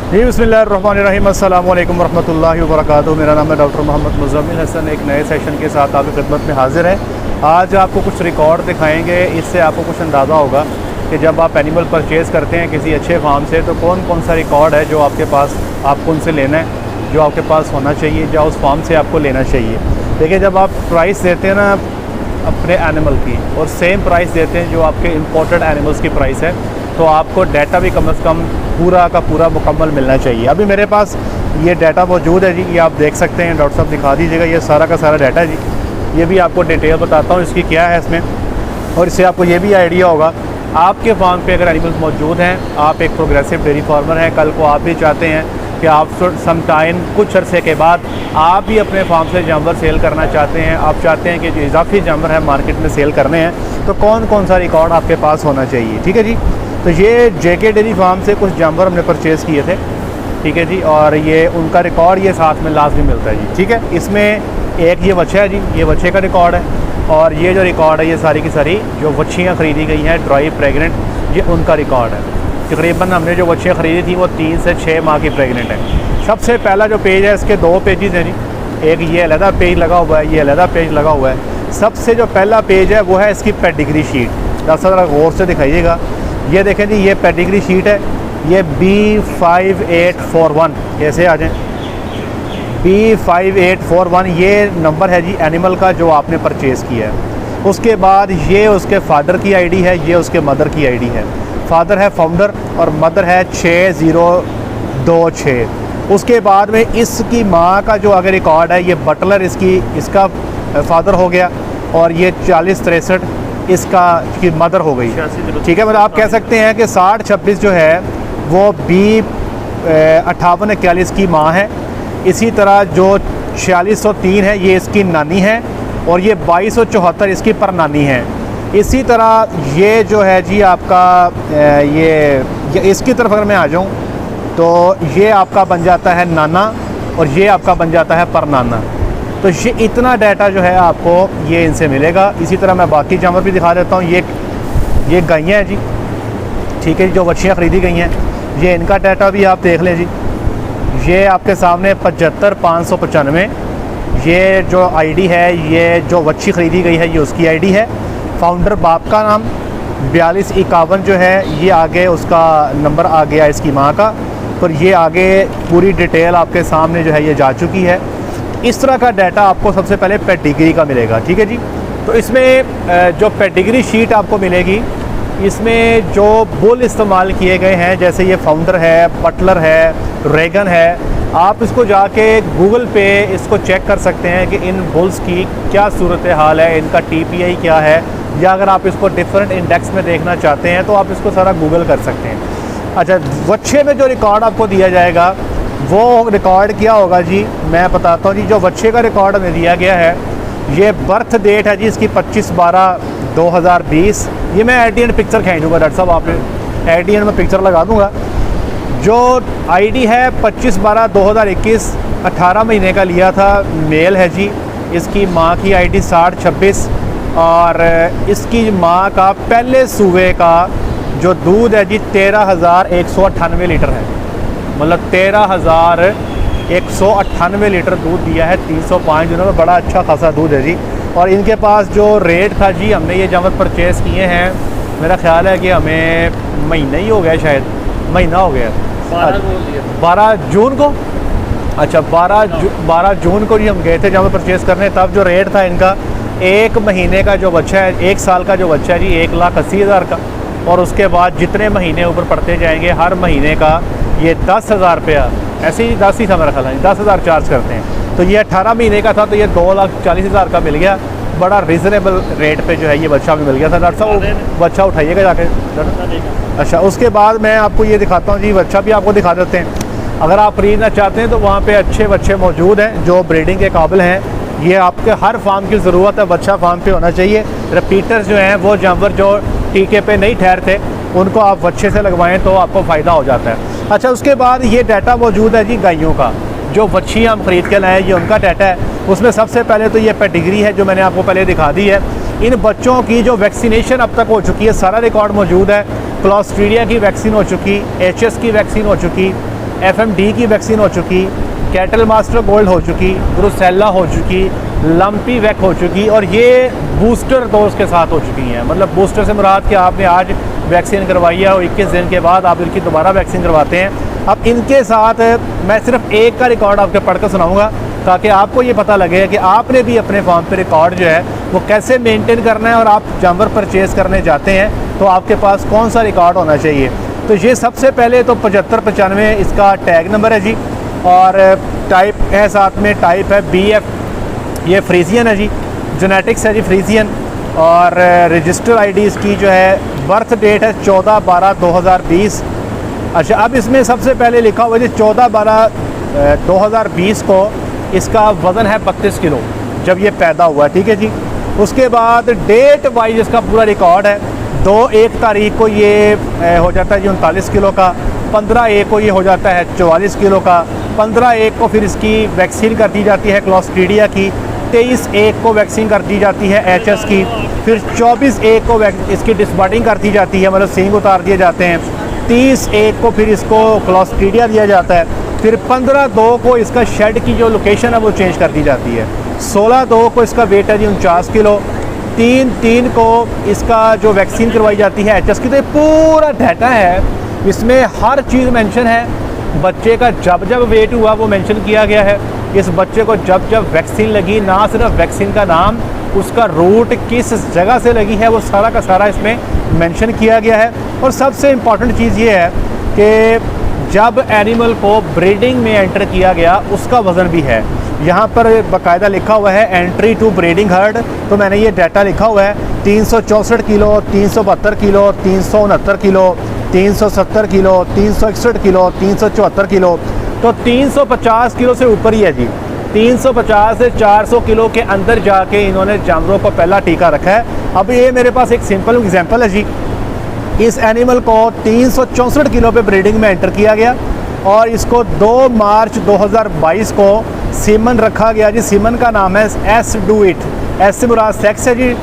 जी बिस्मिल्लाहिर्रहमानिर्रहीम, अस्सलाम वालेकुम रहमतुल्लाहि व बरकातुहू। मेरा नाम है डॉक्टर मोहम्मद मुज़म्मिल हसन। एक नए सेशन के साथ आपकी खिदमत में हाज़िर है। आज आपको कुछ रिकॉर्ड दिखाएंगे, इससे आपको कुछ अंदाज़ा होगा कि जब आप एनिमल परचेज़ करते हैं किसी अच्छे फार्म से तो कौन कौन सा रिकॉर्ड है जो आपके पास आपको उनसे लेना है, जो आपके पास होना चाहिए, या उस फार्म से आपको लेना चाहिए। देखिए, जब आप प्राइस देते हैं ना अपने एनिमल की और सेम प्राइस देते हैं जो आपके इम्पोर्टेड एनिमल्स की प्राइस है, तो आपको डाटा भी कम से कम पूरा का पूरा मुकम्मल मिलना चाहिए। अभी मेरे पास ये डाटा मौजूद है जी, ये आप देख सकते हैं। डॉक्टर साहब दिखा दीजिएगा, ये सारा का सारा डाटा जी। ये भी आपको डिटेल बताता हूँ इसकी क्या है इसमें, और इससे आपको ये भी आइडिया होगा आपके फार्म पे अगर एनिमल्स मौजूद हैं, आप एक प्रोग्रेसिव डेयरी फार्मर हैं, कल को आप भी चाहते हैं कि आप सम टाइम कुछ अरसे के बाद आप भी अपने फार्म से जानवर सेल करना चाहते हैं, आप चाहते हैं कि जो इजाफी जानवर है मार्केट में सेल करने हैं, तो कौन कौन सा रिकॉर्ड आपके पास होना चाहिए। ठीक है जी। तो ये जेके डेयरी फार्म से कुछ जानवर हमने परचेज़ किए थे, ठीक है जी, और ये उनका रिकॉर्ड ये साथ में लाजमी मिलता है जी। ठीक है, इसमें एक ये बच्चा है जी, ये बच्चे का रिकॉर्ड है, और ये जो रिकॉर्ड है ये सारी की सारी जो बच्चियाँ ख़रीदी गई हैं ड्राई प्रेगनेंट, ये उनका रिकॉर्ड है। तकरीबन हमने जो बच्चियाँ ख़रीदी थी वो 3 से 6 माह की प्रेगनेंट है। सबसे पहला जो पेज है, इसके 2 पेजेस हैं जी, एक ये अलहदा पेज लगा हुआ है, ये अलहदा पेज लगा हुआ है। सबसे जो पहला पेज है वो है इसकी पेडिग्री शीट। दरअसल ज़रा गौर से दिखाइएगा, ये देखें जी, ये पेडिग्री शीट है, ये B5841, कैसे आ जाएँ, B5841 ये नंबर है जी एनिमल का जो आपने परचेज़ किया है। उसके बाद ये उसके फादर की आईडी है, ये उसके मदर की आईडी है। फादर है फाउंडर और मदर है 6026। उसके बाद में इसकी माँ का जो अगर रिकॉर्ड है, ये बटलर इसका फादर हो गया, और ये 4063 इसकी मदर हो गई। ठीक है, मतलब आप कह सकते हैं कि 6026 जो है वो B5841 की माँ है। इसी तरह जो 4603 है ये इसकी नानी है, और ये 2274 इसकी परनानी है। इसी तरह ये जो है जी आपका ये इसकी तरफ अगर मैं आ जाऊँ तो ये आपका बन जाता है नाना, और ये आपका बन जाता है परनाना। तो ये इतना डाटा जो है आपको ये इनसे मिलेगा। इसी तरह मैं बाकी जानवर भी दिखा देता हूँ। ये गायें हैं जी, ठीक है, जो बच्चियाँ ख़रीदी गई हैं, ये इनका डाटा भी आप देख लें जी। ये आपके सामने 75595, ये जो आईडी है, ये जो बच्ची ख़रीदी गई है ये उसकी आईडी है। फाउंडर बाप का नाम 4251 जो है ये आगे उसका नंबर आ गया इसकी माँ का, पर ये आगे पूरी डिटेल आपके सामने जो है ये जा चुकी है। इस तरह का डाटा आपको सबसे पहले पेडिग्री का मिलेगा। ठीक है जी। तो इसमें जो पेडिग्री शीट आपको मिलेगी, इसमें जो बुल इस्तेमाल किए गए हैं, जैसे ये फाउंडर है, बटलर है, रेगन है, आप इसको जाके गूगल पे इसको चेक कर सकते हैं कि इन बुल्स की क्या सूरत हाल है, इनका TPI क्या है, या अगर आप इसको डिफरेंट इंडेक्स में देखना चाहते हैं तो आप इसको सारा गूगल कर सकते हैं। अच्छा, बच्चे में जो रिकॉर्ड आपको दिया जाएगा वो रिकॉर्ड क्या होगा जी, मैं बताता हूँ जी। जो बच्चे का रिकॉर्ड हमें दिया गया है, ये बर्थ डेट है जी इसकी 25/12/2020। ये मैं ADN पिक्चर खींच दूँगा डॉक्टर साहब, आप ADN में पिक्चर लगा दूँगा। जो आईडी है 25/12/2021, 18 महीने का लिया था, मेल है जी। इसकी माँ की आईडी 6026, और इसकी माँ का पहले सूबे का जो दूध है जी 13,198 लीटर है। मतलब 13,198 लीटर दूध दिया है, 305 दिनों में। बड़ा अच्छा खासा दूध है जी। और इनके पास जो रेट था जी, हमने ये जानवर परचेज़ किए हैं, मेरा ख्याल है कि हमें महीना ही हो गया, शायद महीना हो गया, 12 जून को। अच्छा, 12 जून को जी हम गए थे जानवर परचेज़ करने। तब जो रेट था इनका, 1 महीने का जो बच्चा है, 1 साल का जो बच्चा है जी 1,80,000 का, और उसके बाद जितने महीने ऊपर पड़ते जाएंगे हर महीने का ये 10,000 रुपया, ऐसे ही 10 ही था मेरा ख्याल है, 10,000 चार्ज करते हैं। तो ये 18 महीने का था, तो ये 2,40,000 का मिल गया। बड़ा रीज़नेबल रेट पे जो है ये बच्चा भी मिल गया था। डॉक्टर साहब बच्चा उठाइएगा जाके। अच्छा, उसके बाद मैं आपको ये दिखाता हूँ जी, बच्चा भी आपको दिखा देते हैं। अगर आप खरीदना चाहते हैं तो वहाँ पे अच्छे बच्चे मौजूद हैं जो ब्रीडिंग के काबिल हैं। ये आपके हर फार्म की ज़रूरत है, बच्चा फार्म पे होना चाहिए। रिपीटर्स जो हैं, वो जानवर जो टीके पे नहीं ठहरते, उनको आप बच्चे से लगवाएं तो आपको फ़ायदा हो जाता है। अच्छा, उसके बाद ये डाटा मौजूद है जी गायों का, जो बच्ची हम ख़रीद के लाए, ये उनका डाटा है। उसमें सबसे पहले तो ये पेडिग्री है जो मैंने आपको पहले दिखा दी है। इन बच्चों की जो वैक्सीनेशन अब तक हो चुकी है, सारा रिकॉर्ड मौजूद है। क्लॉस्ट्रीडिया की वैक्सीन हो चुकी, HS की वैक्सीन हो चुकी, FMD की वैक्सीन हो चुकी, कैटल मास्टर गोल्ड हो चुकी, ब्रुसेला हो चुकी, लंपी वैक हो चुकी, और ये बूस्टर डोज के साथ हो चुकी हैं। मतलब बूस्टर से मुराद कि आपने आज वैक्सीन करवाई है और 21 दिन के बाद आप इनकी दोबारा वैक्सीन करवाते हैं। अब इनके साथ मैं सिर्फ एक का रिकॉर्ड आपके पढ़कर सुनाऊंगा ताकि आपको ये पता लगे कि आपने भी अपने फार्म पे रिकॉर्ड जो है वो कैसे मेंटेन करना है, और आप जानवर परचेज़ करने जाते हैं तो आपके पास कौन सा रिकॉर्ड होना चाहिए। तो ये सबसे पहले तो 7595 इसका टैग नंबर है जी, और टाइप है साथ में, टाइप है BF, ये फ्रीजियन है जी, जेनेटिक्स है जी फ्रीजियन, और रजिस्टर ID इसकी जो है बर्थ डेट है 14/12/2020। अच्छा, अब इसमें सबसे पहले लिखा हुआ है जी 14/12/2020 को इसका वज़न है 32 किलो जब ये पैदा हुआ है, ठीक है जी। उसके बाद डेट वाइज इसका पूरा रिकॉर्ड है। 2/1 तारीख को ये हो जाता है जी 39 किलो का, 15/1 को ये हो जाता है 44 किलो का, 15/1 को फिर इसकी वैक्सीन कर दी जाती है क्लोस्ट्रीडिया की, 23/1 को वैक्सीन कर दी जाती है HS की, फिर 24/1 को इसकी डिसबर्डिंग कर दी जाती है, मतलब सींग उतार दिए जाते हैं, 30/1 को फिर इसको क्लोस्ट्रीडिया दिया जाता है, फिर 15/2 को इसका शेड की जो लोकेशन है वो चेंज कर दी जाती है, 16/2 को इसका वेट है जी 49 किलो, 3/3 को इसका जो वैक्सीन करवाई जाती है HS की। तो ये पूरा डाटा है, इसमें हर चीज़ मेंशन है। बच्चे का जब जब वेट हुआ वो मेंशन किया गया है, इस बच्चे को जब जब वैक्सीन लगी, ना सिर्फ वैक्सीन का नाम, उसका रूट किस जगह से लगी है वो सारा का सारा इसमें मेंशन किया गया है। और सबसे इम्पॉर्टेंट चीज़ ये है कि जब एनिमल को ब्रीडिंग में एंटर किया गया उसका वज़न भी है, यहाँ पर बाकायदा लिखा हुआ है एंट्री टू ब्रीडिंग हर्ड। तो मैंने ये डाटा लिखा हुआ है 364 kilo, 372 kilo, 369 kilo, 370 kilo, 361 kilo, 374 kilo, तो 350 किलो से ऊपर ही है जी। 350 से 400 किलो के अंदर जाके इन्होंने जानवरों को पहला टीका रखा है। अब ये मेरे पास एक सिंपल एग्जांपल है जी, इस एनिमल को 364 किलो पे ब्रीडिंग में एंटर किया गया और इसको 2 मार्च 2022 को सीमन रखा गया जी। सीमन का नाम है S डू इट, एस से मुराद सेक्स है जी,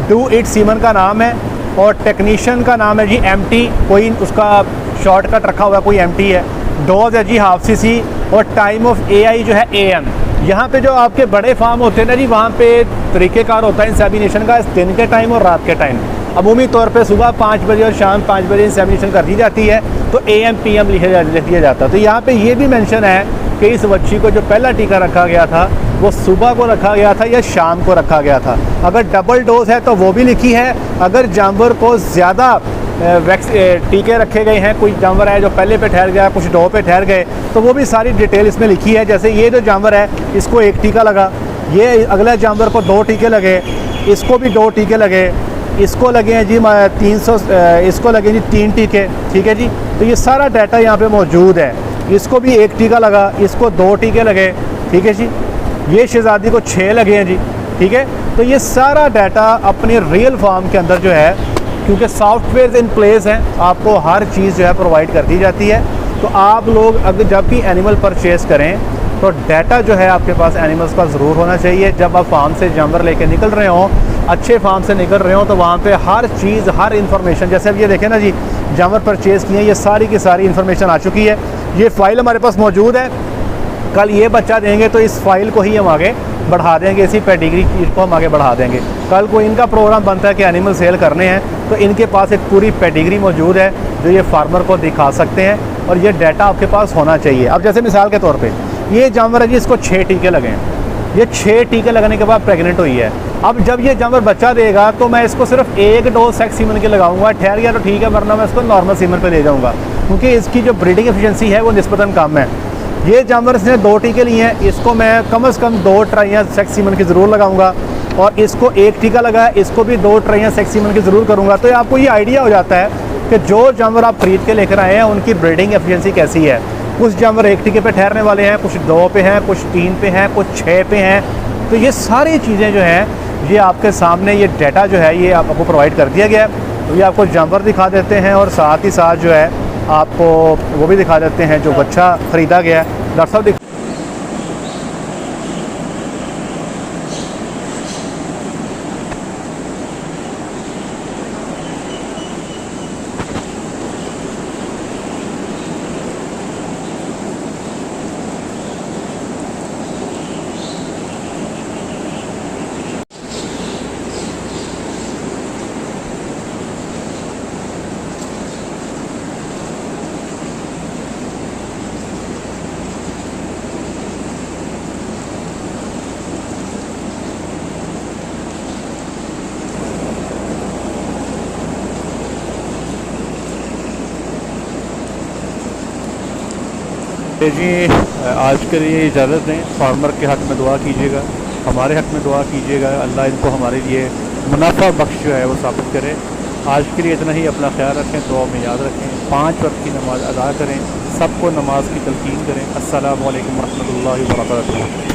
डू इट सीमन का नाम है, और टेक्नीशियन का नाम है जी MT, कोई उसका शॉर्टकट रखा हुआ है, कोई MT है। डोज है जी ½ cc, और टाइम ऑफ AI जो है AM। यहाँ पे जो आपके बड़े फार्म होते हैं ना जी, वहाँ पे तरीक़ेकार होता है इंसेमिनेशन का, दिन के टाइम और रात के टाइम। अमूमी तौर पे सुबह 5 बजे और शाम 5 बजे इंसेमिनेशन कर दी जाती है, तो AM PM लिख दिया जाता है। तो यहाँ पे ये भी मेंशन है कि इस बच्ची को जो पहला टीका रखा गया था वो सुबह को रखा गया था या शाम को रखा गया था। अगर डबल डोज है तो वो भी लिखी है। अगर जानवर को ज़्यादा टीके रखे गए हैं, कोई जानवर है जो पहले पे ठहर गया, कुछ 2 पे ठहर गए, तो वो भी सारी डिटेल इसमें लिखी है। जैसे ये जो जानवर है इसको 1 टीका लगा, ये अगले जानवर को 2 टीके लगे, इसको भी 2 टीके लगे, इसको लगे हैं जी 300, इसको लगे जी 3 टीके, ठीक है जी। तो ये सारा डाटा यहाँ पे मौजूद है। इसको भी 1 टीका लगा, इसको 2 टीके लगे, ठीक है जी। ये शहज़ादी को 6 लगे हैं जी, ठीक है। तो ये सारा डाटा अपने रियल फार्म के अंदर जो है, क्योंकि सॉफ्टवेयर इन प्लेस हैं, आपको हर चीज़ जो है प्रोवाइड कर दी जाती है। तो आप लोग अगर जब भी एनिमल परचेज़ करें तो डाटा जो है आपके पास एनिमल्स का ज़रूर होना चाहिए। जब आप फार्म से जानवर लेके निकल रहे हों, अच्छे फार्म से निकल रहे हो, तो वहाँ पे हर चीज़, हर इन्फॉर्मेशन, जैसे अब ये देखें ना जी, जानवर परचेज़ किए, ये सारी की सारी इन्फॉर्मेशन आ चुकी है। ये फ़ाइल हमारे पास मौजूद है। कल ये बच्चा देंगे तो इस फाइल को ही हम आगे बढ़ा देंगे, इसी पेडिग्री को हम आगे बढ़ा देंगे। कल को इनका प्रोग्राम बनता है कि एनिमल सेल करने हैं, तो इनके पास एक पूरी पेडिग्री मौजूद है जो ये फार्मर को दिखा सकते हैं, और ये डाटा आपके पास होना चाहिए। अब जैसे मिसाल के तौर पे ये जानवर है जी, इसको 6 टीके लगे हैं। ये 6 टीके लगने के बाद प्रेग्नेंट हुई है। अब जब ये जानवर बच्चा देगा तो मैं इसको सिर्फ 1 डोज सेक्स सीमन के लगाऊंगा, ठहर गया तो ठीक है, वरना मैं इसको नॉर्मल सीमन पे ले जाऊँगा, क्योंकि इसकी जो ब्रीडिंग एफिशिएंसी है वो निस्बतन कम है। ये जानवर इसने 2 टीके लिए हैं, इसको मैं कम से कम 2 ट्राइयाँ सेक्स सीमन की ज़रूर लगाऊंगा, और इसको 1 टीका लगा है, इसको भी 2 ट्राइयाँ सेक्स सीमन की ज़रूर करूँगा। तो आपको ये आइडिया हो जाता है कि जो जानवर आप खरीद के लेकर आए हैं उनकी ब्रीडिंग एफिशिएंसी कैसी है। कुछ जानवर 1 टीके पे ठहरने वाले हैं, कुछ 2 पे हैं, कुछ 3 पे हैं, कुछ 6 पे हैं। तो ये सारी चीज़ें जो हैं ये आपके सामने, ये डाटा जो है ये आपको प्रोवाइड कर दिया गया है। तो ये आपको जानवर दिखा देते हैं, और साथ ही साथ जो है आपको वो भी दिखा देते हैं जो बच्चा ख़रीदा गया है। डॉक्टर साहब जी आज के लिए इजाज़त दें। फार्मर के हक़ में दुआ कीजिएगा, हमारे हक़ में दुआ कीजिएगा। अल्लाह इनको हमारे लिए मुनाफा बख्श जो है वो साबित करे। आज के लिए इतना ही। अपना ख्याल रखें, दुआ में याद रखें, 5 वक्त की नमाज़ अदा करें, सबको नमाज की तलकीन करें। अस्सलामु अलैकुम रहमतुल्लाहि व बरकातुहू।